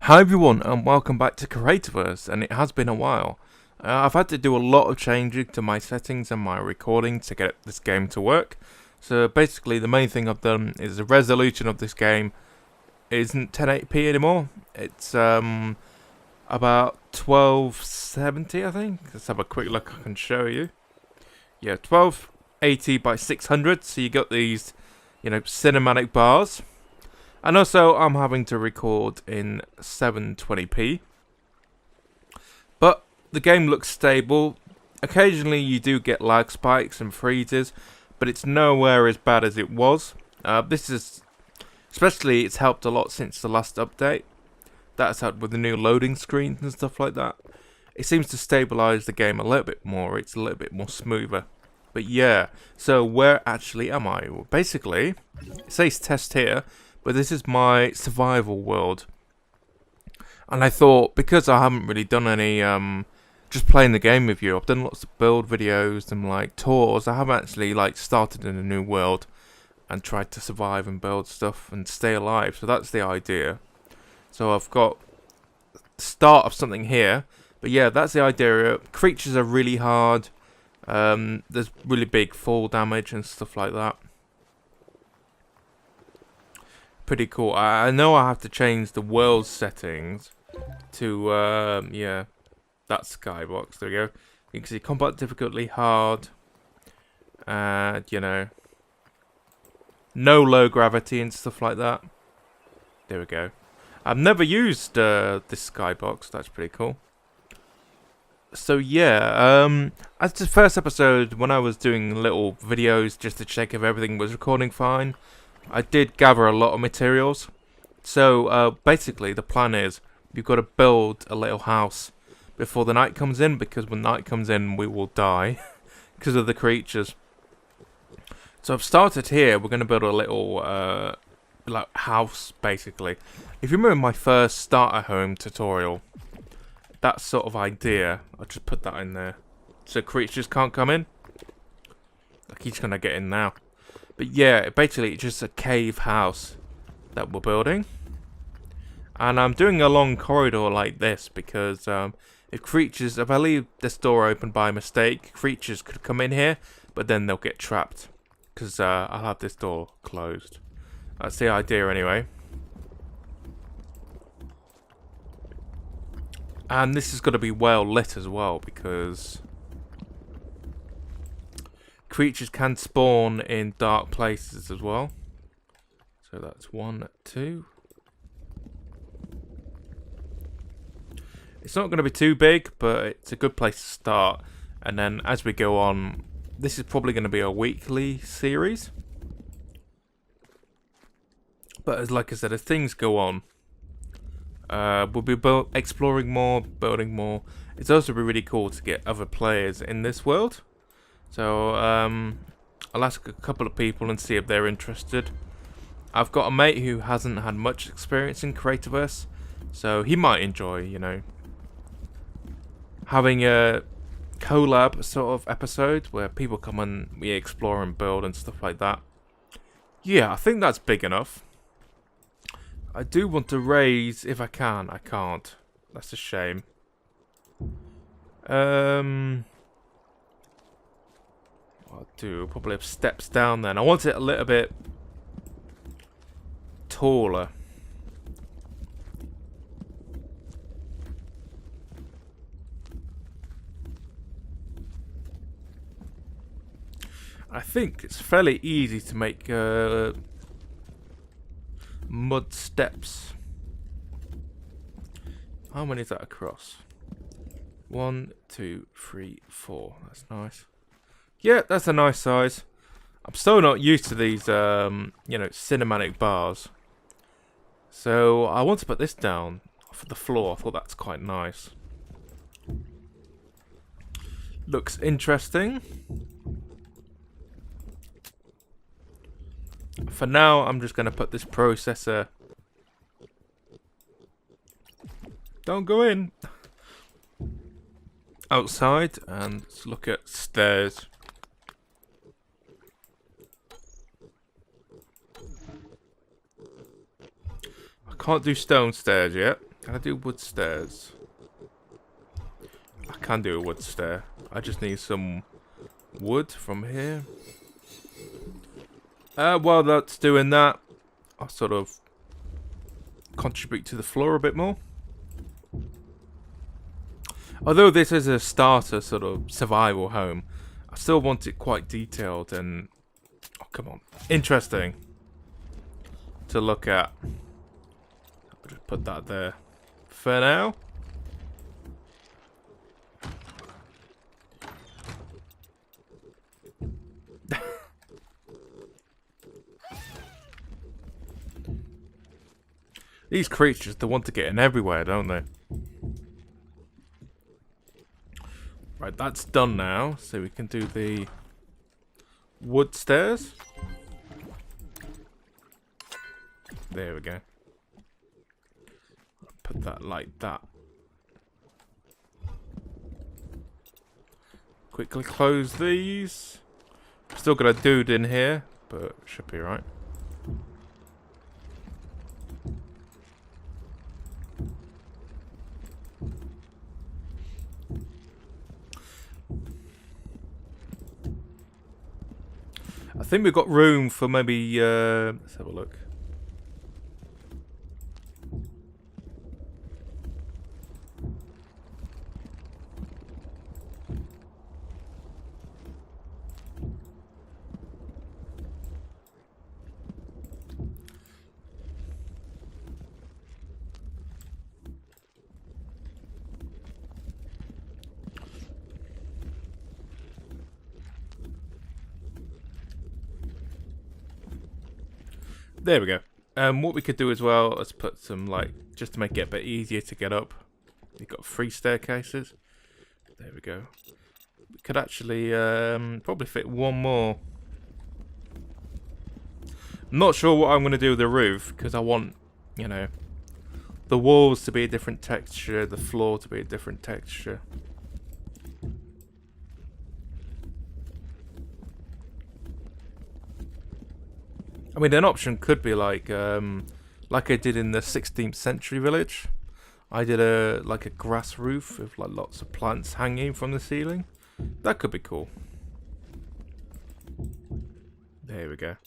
Hi everyone and welcome back to Creativerse, and it has been a while. I've had to do a lot of changing to my settings and my recording to get this game to work. So basically the main thing I've done is the resolution of this game isn't 1080p anymore. It's about 1270 I think. Let's have a quick look, I can show you. Yeah, 1280 by 600, so you got these, cinematic bars. And also, I'm having to record in 720p. But the game looks stable. Occasionally, you do get lag spikes and freezes, but it's nowhere as bad as it was. Especially, it's helped a lot since the last update. That's helped with the new loading screens and stuff like that. It seems to stabilize the game a little bit more. It's a little bit more smoother. But yeah, so where actually am I? Well, basically, it says test here. But this is my survival world. And I thought, because I haven't really done any, just playing the game with you, I've done lots of build videos and, tours. I haven't actually, started in a new world and tried to survive and build stuff and stay alive. So that's the idea. So I've got the start of something here. But yeah, that's the idea. Creatures are really hard. There's really big fall damage and stuff like that. Pretty cool. I know I have to change the world settings to, yeah, that skybox. There we go. You can see combat difficulty hard. No low gravity and stuff like that. There we go. I've never used this skybox. That's pretty cool. So yeah, as the first episode, when I was doing little videos just to check if everything was recording fine, I did gather a lot of materials. So basically the plan is you've got to build a little house before the night comes in, because when night comes in we will die because of the creatures. So I've started here. We're going to build a little house basically. If you remember my first starter home tutorial, that sort of idea, I'll just put that in there so creatures can't come in. Like, he's going to get in now. But yeah, basically it's just a cave house that we're building. And I'm doing a long corridor like this because if I leave this door open by mistake, creatures could come in here, but then they'll get trapped because I'll have this door closed. That's the idea anyway. And this is going to be well lit as well, because creatures can spawn in dark places as well. So that's 1, 2. It's not going to be too big, but it's a good place to start. And then as we go on, this is probably going to be a weekly series. But like I said, as things go on, we'll be exploring more, building more. It's also be really cool to get other players in this world. So, I'll ask a couple of people and see if they're interested. I've got a mate who hasn't had much experience in Creativerse, so he might enjoy, having a collab sort of episode where people come and we explore and build and stuff like that. Yeah, I think that's big enough. I do want to raise if I can. I can't. That's a shame. I'll do probably have steps down then. I want it a little bit taller. I think it's fairly easy to make mud steps. How many is that across? 1, 2, 3, 4. That's nice. Yeah, that's a nice size. I'm still not used to these, cinematic bars. So I want to put this down for the floor. I thought that's quite nice. Looks interesting. For now, I'm just going to put this processor. Don't go in. Outside, and let's look at stairs. Can't do stone stairs yet. Can I do wood stairs? I can do a wood stair. I just need some wood from here. While that's doing that, I'll sort of contribute to the floor a bit more. Although this is a starter sort of survival home, I still want it quite detailed and, oh come on, interesting to look at. I'll just put that there for now. These creatures, they want to get in everywhere, don't they? Right, that's done now, so we can do the wood stairs. There we go. Put that like that. Quickly close these. Still got a dude in here, but should be right. I think we've got room for maybe, let's have a look. There we go. What we could do as well is put some, like, just to make it a bit easier to get up. You've got 3 staircases. There we go. We could actually probably fit one more. I'm not sure what I'm going to do with the roof, because I want, you know, the walls to be a different texture, the floor to be a different texture. I mean, an option could be like I did in the 16th century village. I did a grass roof with like lots of plants hanging from the ceiling. That could be cool. There we go.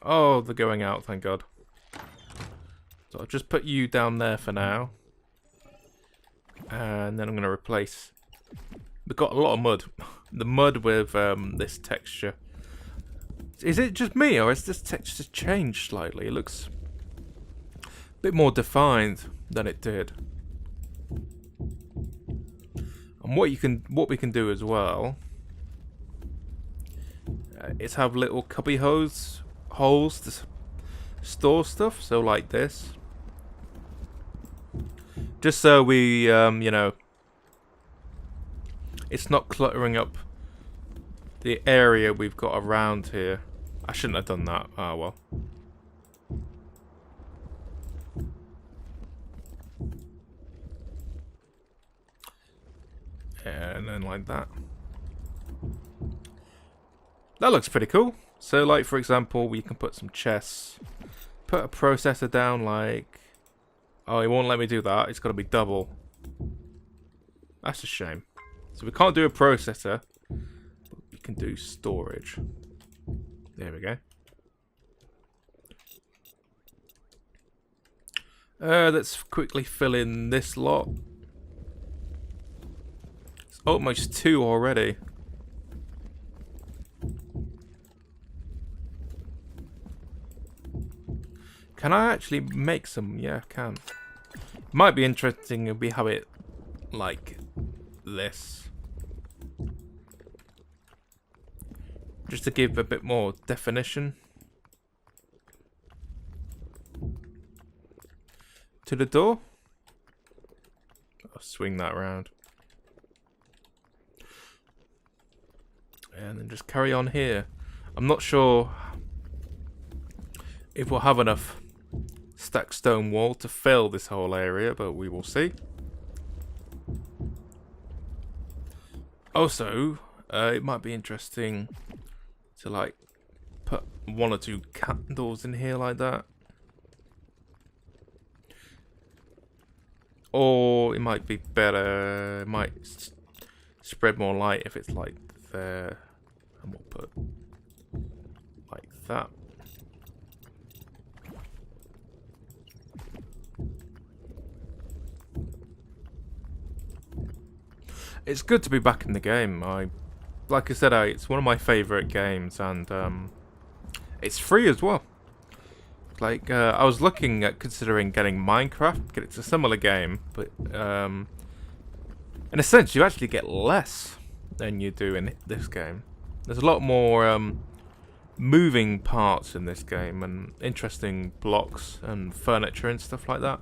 Oh, they're going out, thank God. So I'll just put you down there for now. And then I'm going to replace... We've got a lot of mud. The mud with this texture. Is it just me, or has this texture changed slightly? It looks a bit more defined than it did. And what we can do as well is have little cubby holes to store stuff. So like this. Just so we, you know, it's not cluttering up the area we've got around here. I shouldn't have done that. Oh, well. And then like that. That looks pretty cool. So, like, for example, we can put some chests. Put a processor down, like... Oh, it won't let me do that. It's got to be double. That's a shame. So we can't do a processor. But we can do storage. There we go. Let's quickly fill in this lot. It's almost 2 already. Can I actually make some? Yeah, I can. Might be interesting if we have it like this. Just to give a bit more definition to the door. I'll swing that around. And then just carry on here. I'm not sure if we'll have enough stacked stone wall to fill this whole area, but we will see. Also, it might be interesting to like put 1 or 2 candles in here like that. Or it might be better, it might spread more light if it's like there. And we'll put like that. It's good to be back in the game. Like I said, it's one of my favourite games, and it's free as well. Like, I was looking at considering getting Minecraft, because it's a similar game, but in a sense, you actually get less than you do in this game. There's a lot more moving parts in this game, and interesting blocks and furniture and stuff like that.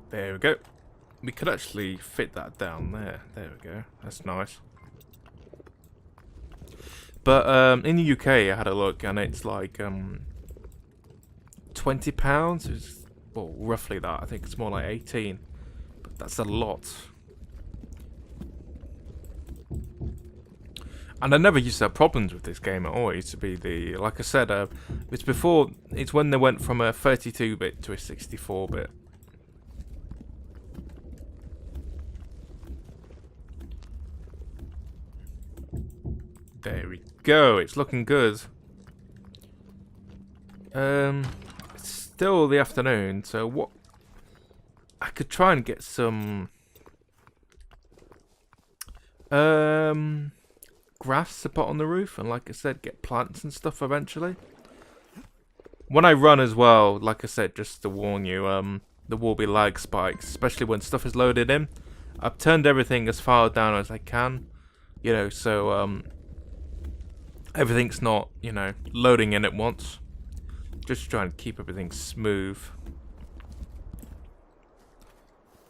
There we go. We could actually fit that down there. There we go. That's nice. But in the UK, I had a look, and it's like £20. It's, well, roughly that. I think it's more like 18. But that's a lot. And I never used to have problems with this game at all. It used to be the, like I said, it's when they went from a 32-bit to a 64-bit. There we go. It's looking good. It's still the afternoon, so what? I could try and get some grass to put on the roof, and like I said, get plants and stuff eventually. When I run as well, like I said, just to warn you, there will be lag spikes, especially when stuff is loaded in. I've turned everything as far down as I can, you know, so everything's not, you know, loading in at once. Just trying to keep everything smooth.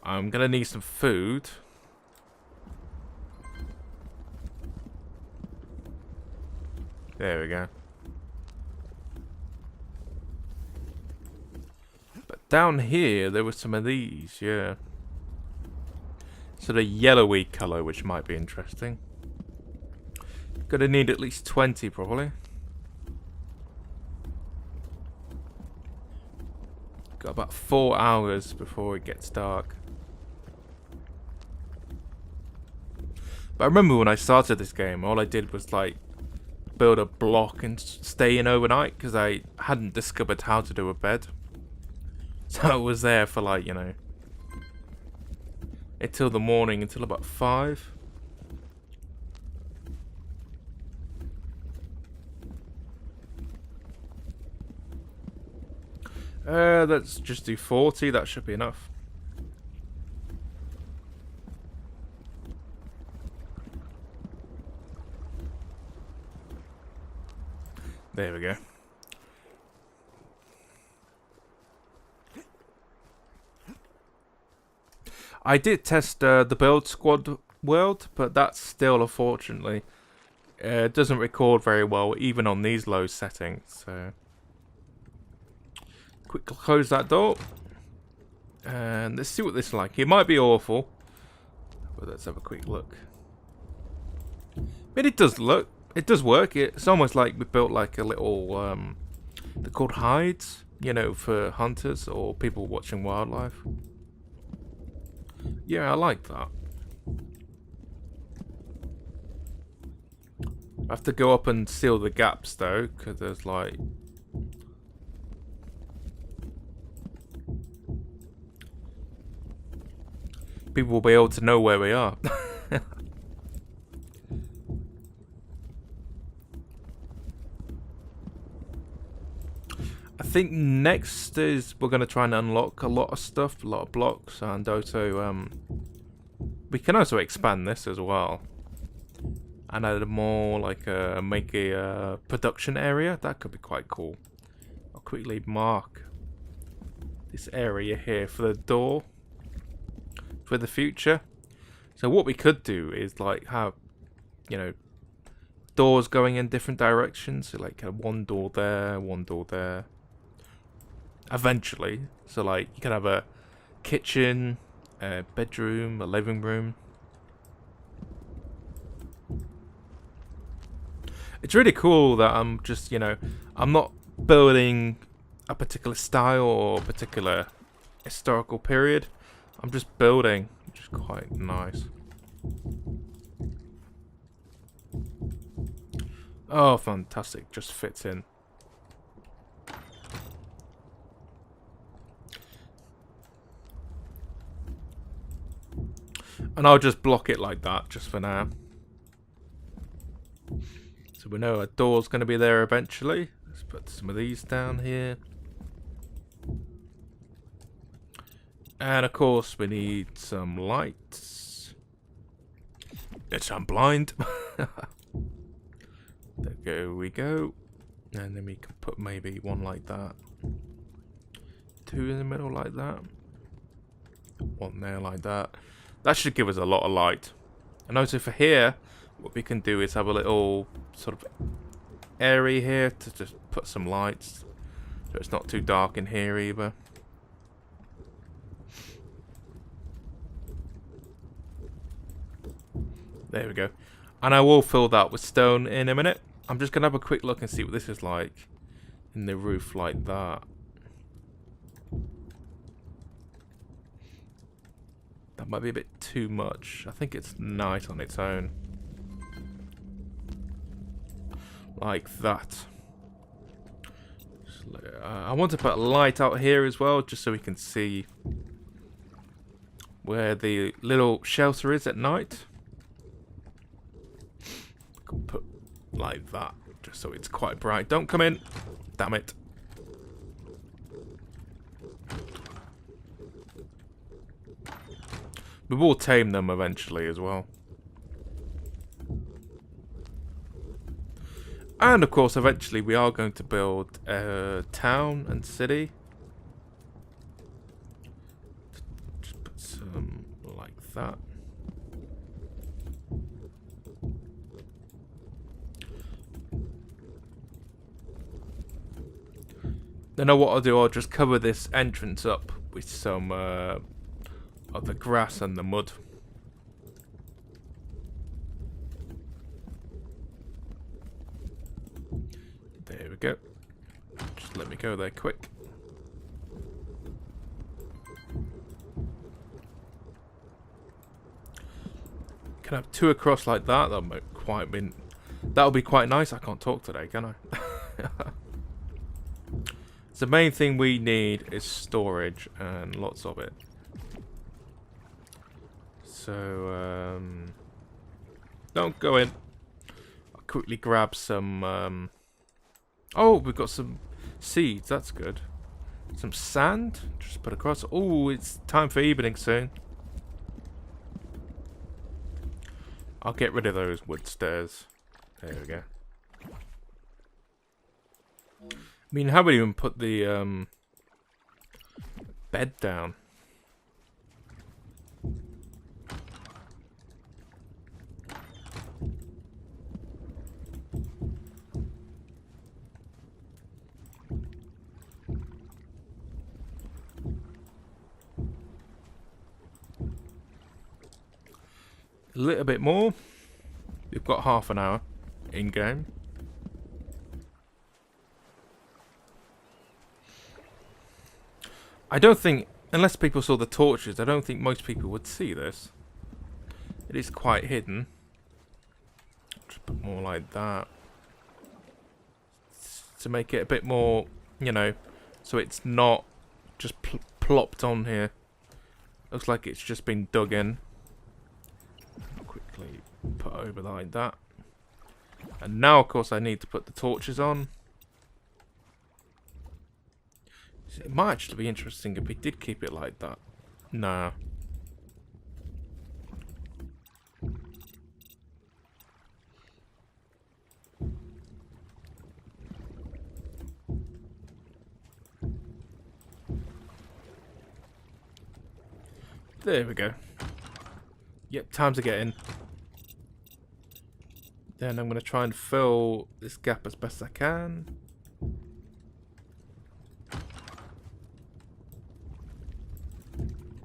I'm gonna need some food. There we go. But down here, there were some of these, yeah. Sort of yellowy colour, which might be interesting. Gonna need at least 20, probably. Got about 4 hours before it gets dark. But I remember when I started this game, all I did was like build a block and stay in overnight, because I hadn't discovered how to do a bed. So I was there for like, you know, until the morning, until about 5. Let's just do 40, that should be enough. There we go. I did test the build squad world, but that's still, unfortunately, doesn't record very well, even on these low settings, so... Quick close that door. And let's see what this is like. It might be awful, but let's have a quick look. But it does look. It does work. It's almost like we built like a little, they're called hides, you know, for hunters or people watching wildlife. Yeah, I like that. I have to go up and seal the gaps though, because there's like... people will be able to know where we are. I think next is we're going to try and unlock a lot of stuff, a lot of blocks, and also we can also expand this as well and add more like make a production area. That could be quite cool. I'll quickly mark this area here for the door for the future. So what we could do is like have, you know, doors going in different directions. So like one door there, one door there. Eventually, so like you can have a kitchen, a bedroom, a living room. It's really cool that I'm just, you know, I'm not building a particular style or a particular historical period. I'm just building, which is quite nice. Oh, fantastic. Just fits in. And I'll just block it like that, just for now. So we know a door's going to be there eventually. Let's put some of these down here. And of course, we need some lights. Yes, I'm blind. There we go. And then we can put maybe one like that. Two in the middle like that. One there like that. That should give us a lot of light. And also for here, what we can do is have a little sort of area here to just put some lights. So it's not too dark in here either. There we go. And I will fill that with stone in a minute. I'm just going to have a quick look and see what this is like in the roof like that. That might be a bit too much. I think it's nice on its own. Like that. I want to put a light out here as well, just so we can see where the little shelter is at night. Could put like that, just so it's quite bright. Don't come in. Damn it. We will tame them eventually as well. And of course, eventually we are going to build a town and city. Just put some like that. Then what I'll do, I'll just cover this entrance up with some of the grass and the mud. There we go. Just let me go there quick. Can I have two across like that? That'll be quite nice. I can't talk today, can I? The main thing we need is storage, and lots of it. So, don't go in. I'll quickly grab some, oh, we've got some seeds, that's good. Some sand, just put across. Oh, it's time for evening soon. I'll get rid of those wood stairs. There we go. I mean, how about even put the bed down? A little bit more. We've got half an hour in game. I don't think, unless people saw the torches, I don't think most people would see this. It is quite hidden. Just put more like that. To make it a bit more, you know, so it's not just plopped on here. Looks like it's just been dug in. Quickly put over like that. And now, of course, I need to put the torches on. It might actually be interesting if we did keep it like that. No. There we go. Yep, time to get in. Then I'm going to try and fill this gap as best I can.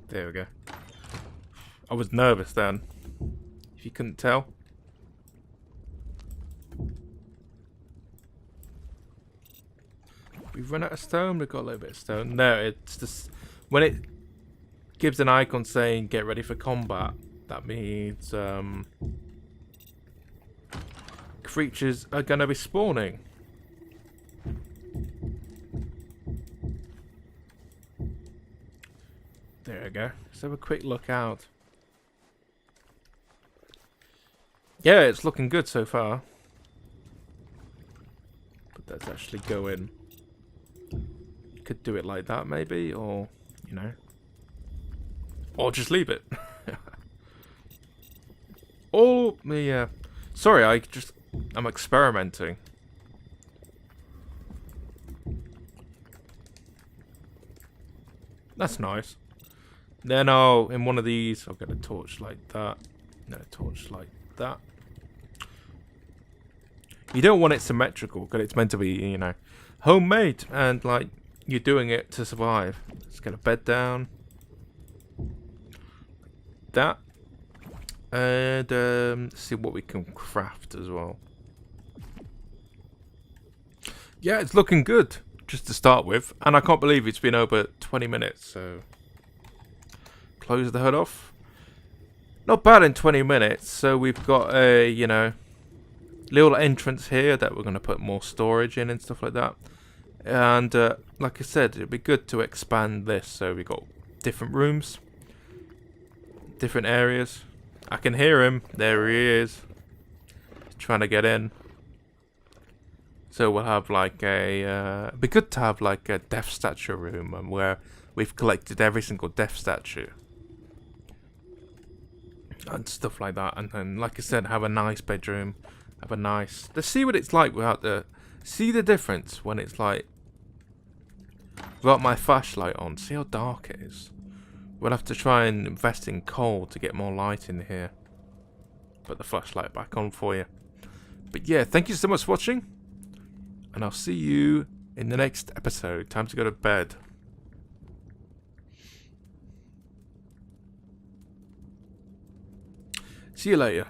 There we go. I was nervous then, if you couldn't tell. We've run out of stone. We've got a little bit of stone. No, it's just when it gives an icon saying "Get ready for combat." That means creatures are gonna be spawning. There we go. Let's have a quick look out. Yeah, it's looking good so far. But let's actually go in. Could do it like that maybe, or, you know. Or just leave it. Or, yeah. Sorry, I'm experimenting. That's nice. Then in one of these, I'll get a torch like that. No, a torch like that. You don't want it symmetrical, because it's meant to be, you know, homemade, and like, you're doing it to survive. Let's get a bed down. That. And see what we can craft as well. Yeah, it's looking good, just to start with. And I can't believe it's been over 20 minutes, so... Close the hood off. Not bad in 20 minutes, so we've got a, you know, little entrance here that we're going to put more storage in and stuff like that. And like I said, it'd be good to expand this, so we got different rooms, different areas. I can hear him. There he is. He's trying to get in. So we'll have like a... it'd be good to have like a death statue room where we've collected every single death statue. And stuff like that. And then, like I said, have a nice bedroom. Have a nice... Let's see what it's like without the... See the difference when it's like... Without my flashlight on. See how dark it is. We'll have to try and invest in coal to get more light in here. Put the flashlight back on for you. But yeah, thank you so much for watching. And I'll see you in the next episode. Time to go to bed. See you later.